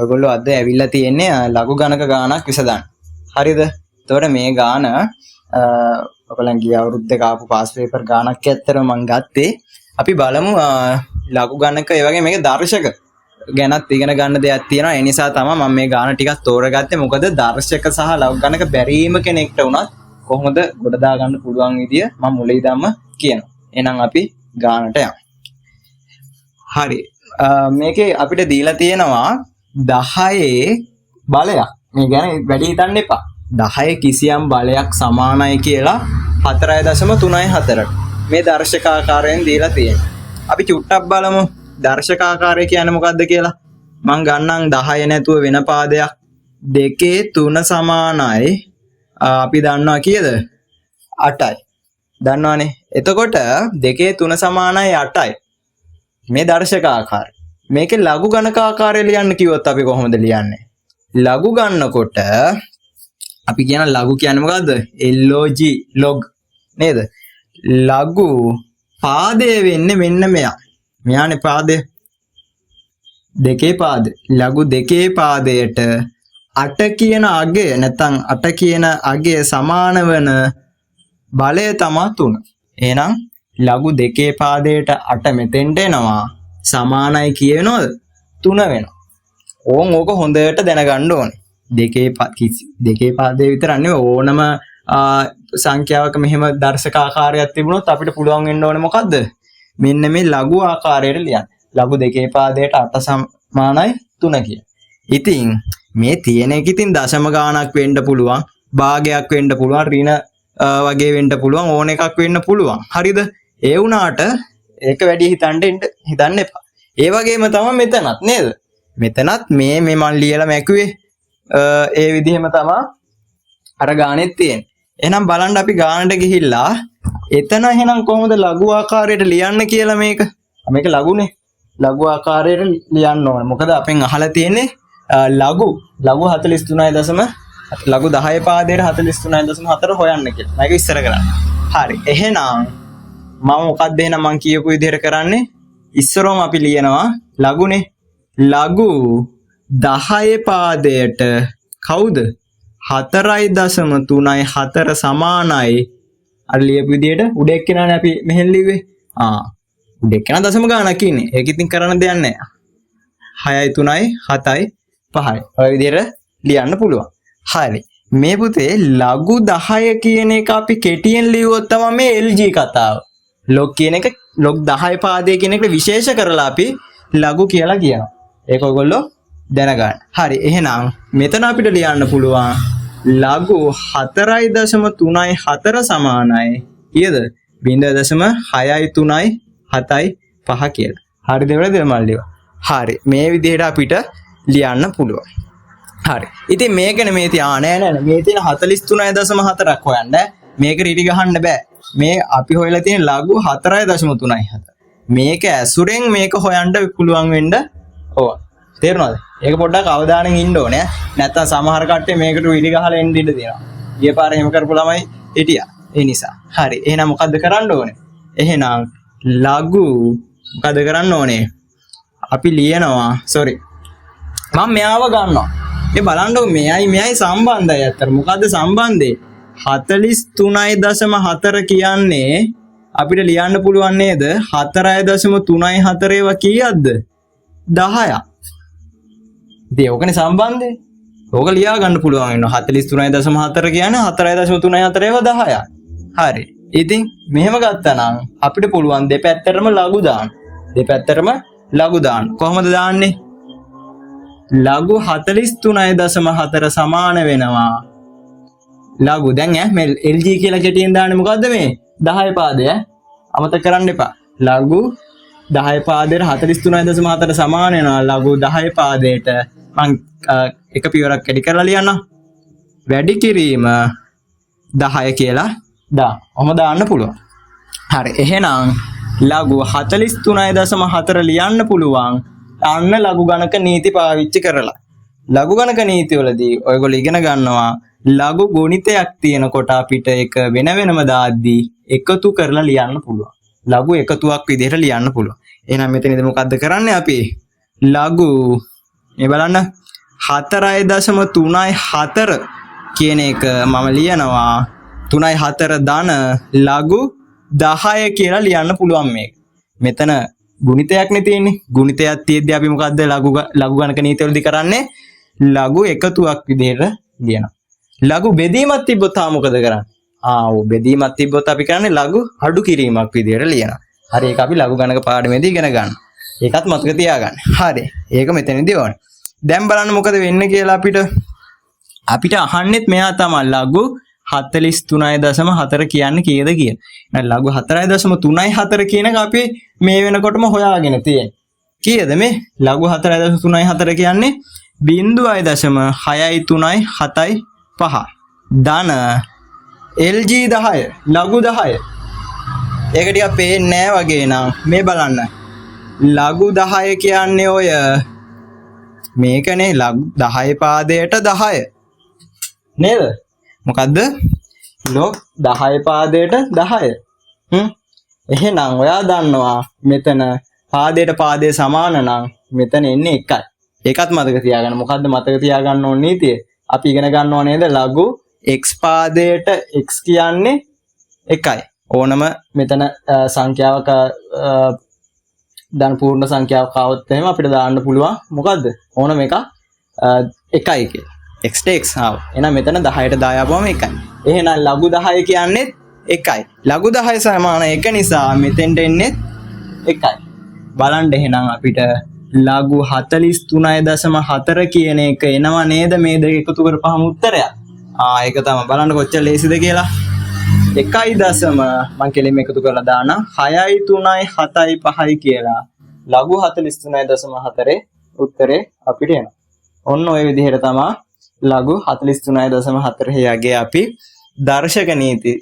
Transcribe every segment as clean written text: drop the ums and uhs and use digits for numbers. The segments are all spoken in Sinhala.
ඔයගොල්ලෝ අද ඇවිල්ලා තියෙන්නේ ලඝු ගණක ගානක් විසඳන්න. හරිද? එතකොට මේ ගාන ඔයගොල්ලන් ගිය අවුරුද්දේ ආපු පාස් පේපර් ගානක් ඇත්තටම මම ගත්තේ. අපි බලමු ලඝු ගණක ඒ වගේ මේක දර්ශක ගැනත් ඉගෙන ගන්න දෙයක් තියෙනවා. ඒ නිසා තමයි මම මේ ගාන ටිකක් තෝරගත්තේ. මොකද දර්ශක සහ ලඝු ගණක බැරීම කෙනෙක්ට උනත් කොහොමද ගොඩ දා ගන්න පුළුවන් විදිය මම මුලින් ඉඳන්ම කියනවා. එහෙනම් අපි ගානට යමු. හරි. මේකේ අපිට දීලා තියෙනවා 10 බලයක්. මේ ගැන වැඩි හිතන්න එපා. 10 කිසියම් බලයක් සමානයි කියලා 4.34. මේ දර්ශකාකාරයෙන් දීලා තියෙනවා. අපි චුට්ටක් බලමු දර්ශකාකාරය කියන්නේ මොකක්ද කියලා. මම ගන්නම් 10 නැතුව වෙන පාදයක්. 2 3 සමානයි. අපි දන්නවා කීයද? 8යි. දන්නවනේ. එතකොට 2 3 සමානයි 8යි. මේ දර්ශකාකාරය. මේකේ ලඝු ගණක ආකාරය ලියන්න කිව්වොත් අපි කොහොමද ලියන්නේ? ලඝු ගන්නකොට අපි කියන ලඝු කියන්නේ මොකද්ද? log log නේද? ලඝු පාදය වෙන්නේ මෙන්න මෙයා. මෙයානේ පාදය. දෙකේ පාදය. ලඝු දෙකේ පාදයට 8 කියන අගය නැත්නම් 8 කියන අගය සමාන වෙන බලය තමයි 3. එහෙනම් ලඝු දෙකේ පාදයට 8 මෙතෙන්ට එනවා. සමානයි කියනොත් 3 වෙනවා. ඕක හොඳට දැනගන්න ඕනේ. දෙකේ පාදයේ විතර නෙවෙයි ඕනම සංඛ්‍යාවක මෙහෙම දර්ශකාකාරයක් තිබුණොත් අපිට පුළුවන් වෙන්න ඕනේ මොකද්ද? මෙන්න මේ ලඝු ආකාරයට ලියන්න. ලඝු දෙකේ පාදයට 8 සමානයි 3 කිය. ඉතින් මේ තියෙන එක ඉතින් දශම ගාණක් වෙන්න පුළුවන්, භාගයක් වෙන්න පුළුවන්, ඍණ වගේ වෙන්න පුළුවන්, ඕන එකක් වෙන්න පුළුවන්. හරිද? ඒ වුණාට ඒක වැඩි හිතන්න එපා. ඒ වගේම තමයි මෙතනත් නේද? මෙතනත් මේ මම ලියලා මැකුවේ ඒ විදිහම තමයි අර ගානෙත් තියෙන්නේ. එහෙනම් බලන්න අපි ගානට ගිහිල්ලා එතන එහෙනම් කොහොමද ලඝු ආකාරයට ලියන්න කියලා මේක ලඝුනේ. ලඝු ආකාරයට ලියන්න ඕනේ. මොකද අපෙන් අහලා තියෙන්නේ ලඝු 43.0 ලඝු 10 පාදයට 43.4 හොයන්න කියලා. මේක ඉස්සර කරන්න. හරි. එහෙනම් මම මොකක්ද එහෙනම් මම කියපු විදිහට කරන්නේ ඉස්සරෝම අපි ලියනවා ලඝුනේ. ලඝු 10 පාදයට කවුද 4.3යි 4 සමානයි අර ලියපු විදිහට උඩ එක්කෙනානේ අපි මෙහෙන් ලිව්වේ. උඩ එක්කෙනා දශම ගානක් ඉන්නේ. ඒක ඉතින් කරන්න දෙයක් නැහැ. 6යි 3යි 7යි 5යි. ඔය විදිහට ලියන්න පුළුවන්. හරි. මේ පුතේ ලඝු 10 කියන එක අපි කෙටියෙන් ලියුවොත් තමයි මේ LG කතාව. log කියන එක log 10 පාදයේ කියන එකට විශේෂ කරලා අපි ලඝු කියලා කියනවා. ඒක ඔයගොල්ලෝ දැනගන්න. හරි. එහෙනම් මෙතන අපිට ලියන්න පුළුවන් ලඝු 4.3යි 4 සමානයි කීයද? 0.6යි 3යි 7යි 5 කියලා. හරිද? එවලද මල්ලිව? හරි. මේ විදිහට අපිට ලියන්න පුළුවන්. හරි. ඉතින් මේකනේ මේ තියා නෑ මේ තියෙන 43.4ක් හොයන්න. මේක රිටි ගහන්න බෑ. මේ අපි හොයලා තියෙන ලඝු 4.3යි 4. මේක ඇසුරෙන් මේක හොයන්න පුළුවන් වෙන්න ඕන. තේරුණාද? ඒක පොඩ්ඩක් අවධානයෙන් ඉන්න ඕනේ. නැත්තම් සමහර කට්ටිය මේකට රිටි ගහලා එන්න ඉඩ තියෙනවා. ගිය පාරේ එහෙම කරපු ළමයි හිටියා. ඒ නිසා. හරි. එහෙනම් මොකද්ද කරන්න ඕනේ? එහෙනම් ලඝු මොකද කරන්න ඕනේ? අපි ලියනවා මම මෙයාව ගන්නවා. මේ බලන්නකො මෙයයි සම්බන්ධයි අතර. මොකද්ද සම්බන්ධය? 43.4 කියන්නේ අපිට ලියන්න පුළුවන් නේද? 4.3යි 4 ඒවා කීයක්ද? 10ක්. ඉතින් ඕකනේ සම්බන්ධය. ඕක ලියා ගන්න පුළුවන් වෙනවා. 43.4 කියන්නේ 4.3යි 4 ඒවා 10ක්. හරි. ඉතින් මෙහෙම ගත්තා නම් අපිට පුළුවන් දෙපැත්තටම ලඝු දාන්න. ලඝු දාන්න. කොහොමද දාන්නේ? ලඝු 43.4 සමාන වෙනවා. ලඝු දැන් මේ LG කියලා කෙටියෙන් දාන්නේ මොකද්ද මේ? 10 පාදය. අමතක කරන්න එපා. ලඝු 10 පාදයට 43.4 සමාන වෙනවා. ලඝු 10 පාදයට මම එක පියවරක් වැඩි කරලා ලියන්නම්. වැඩි කිරීම 10 කියලා ඔහොම දාන්න පුළුවන්. හරි. එහෙනම් ලඝු 43.4 ලියන්න පුළුවන්. අන්න ලඝු ගණක නීති පාවිච්චි කරලා. ලඝු ගණක නීතිවලදී ඔයගොල්ලෝ ඉගෙන ගන්නවා ලඝු ගුණිතයක් තියෙනකොට අපිට ඒක වෙන වෙනම දාද්දී එකතු කරලා ලියන්න පුළුවන්. ලඝු එකතුවක් විදිහට ලියන්න පුළුවන්. එහෙනම් මෙතනදී මොකද්ද කරන්නේ අපි? ලඝු මේ බලන්න 4.34 කියන එක මම ලියනවා 3.4 ධන ලඝු 10 කියලා ලියන්න පුළුවන් මේක. මෙතන ගුණිතයක් නේ තියෙන්නේ. ගුණිතයක් තියෙද්දි අපි මොකද්ද ලඝු ගණක නීතිවලදී කරන්නේ? ලඝු එකතුවක් විදිහට ලියනවා. ලඝු බෙදීමක් තිබ්බොත් තා මොකද කරන්නේ? ඔව් බෙදීමක් තිබ්බොත් අපි කරන්නේ ලඝු අඩු කිරීමක් විදිහට ලියනවා. හරි ඒක අපි ලඝු ගණක පාඩමේදී ඉගෙන ගන්න. ඒකත් මතක තියාගන්න. හරි. ඒක මෙතනදී ඕනේ. දැන් බලන්න මොකද වෙන්නේ කියලා අපිට අහන්නෙත් මෙයා තමයි ලඝු 43.4 කියන්නේ කීයද කියලා. එහෙනම් ලඝු 4.34 කියන එක අපි මේ වෙනකොටම හොයාගෙන තියෙන්නේ. කීයද මේ? ලඝු 4.34 කියන්නේ 0.63775 ධන LG 10 ලඝු 10. ඒක ටිකක් පේන්නේ නැහැ වගේ නං මේ බලන්න. ලඝු 10 කියන්නේ ඔය මේකනේ ලඝු 10 පාදයට 10 නේද? මොකද්ද? log 10 පාදයට 10. එහෙනම් ඔයා දන්නවා මෙතන පාදයට පාදයේ සමාන නම් මෙතන එන්නේ 1යි. ඒකත් මතක තියාගන්න. මොකද්ද මතක තියාගන්න ඕනේ නීතිය? අපි ඉගෙන ගන්නව නේද ලඝු x පාදයට x කියන්නේ 1යි. ඕනම මෙතන සංඛ්‍යාවක ධන පූර්ණ සංඛ්‍යාවක් આવොත් එහෙම අපිට දාන්න පුළුවන් මොකද්ද? ඕනම එකක් 1යි කියලා. x ට x ආව. එහෙනම් මෙතන 10ට 10 ආවම 1යි. එහෙනම් ලඝු 10 කියන්නේ 1යි. ලඝු 10 සමාන 1 නිසා මෙතෙන්ට එන්නේ 1යි. බලන්න එහෙනම් අපිට ලඝු 43.4 කියන එක එනවා නේද මේ දෙක එකතු කරපුවාම උත්තරයක්. ඒක තමයි බලන්න කොච්චර ලේසිද කියලා. 1.5 මම කෙලින්ම එකතු කරලා දානවා 6යි 3යි 7යි 5යි කියලා. ලඝු 43.4 උත්තරේ අපිට එනවා. ඔන්න ඔය විදිහට තමයි ලඝු 43.4 යගේ අපි දර්ශක නීති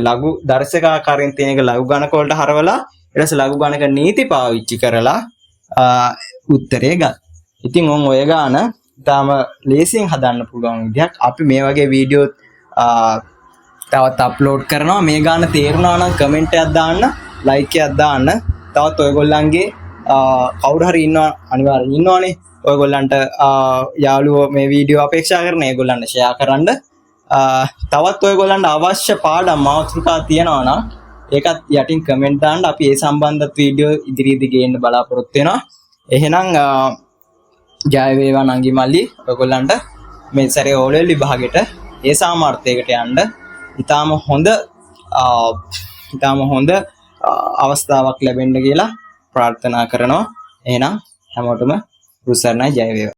ලඝු දර්ශක ආකාරයෙන් තියෙන එක ලඝු ගණක වලට හරවලා ඊට පස්සේ ලඝු ගණක නීති පාවිච්චි කරලා උත්තරේ ගන්න. ඉතින් ඔය ගාන තාම ලේසියෙන් හදන්න පුළුවන් විදිහක් අපි මේ වගේ වීඩියෝ තවත් අප්ලෝඩ් කරනවා. මේ ගාන තේරුණා නම් කමෙන්ට් එකක් දාන්න, ලයික් එකක් දාන්න. තවත් ඔයගොල්ලන්ගේ කවුරු හරි ඉන්නවා අනිවාර්යෙන් ඉන්නවනේ. ඔයගොල්ලන්ට යාළුවෝ මේ වීඩියෝ අපේක්ෂා කරන ඒගොල්ලන්ට ෂෙයා කරන්න. තවත් ඔයගොල්ලන්ට අවශ්‍ය පාඩම් මාතෘකා තියෙනවා නම් ඒකත් යටින් කමෙන්ට් දාන්න. අපි ඒ සම්බන්ධ වීඩියෝ ඉදිරියේදී ගේන්න බලාපොරොත්තු වෙනවා. එහෙනම් ජය වේවා නංගි මල්ලි ඔයගොල්ලන්ට මේ සැරේ O level විභාගෙට ඒ සාමර්ථයකට යන්න ඉතාම හොඳ අවස්ථාවක් ලැබෙන්න කියලා ප්‍රාර්ථනා කරනවා. එහෙනම් හැමෝටම උසරණයි ජය වේවා.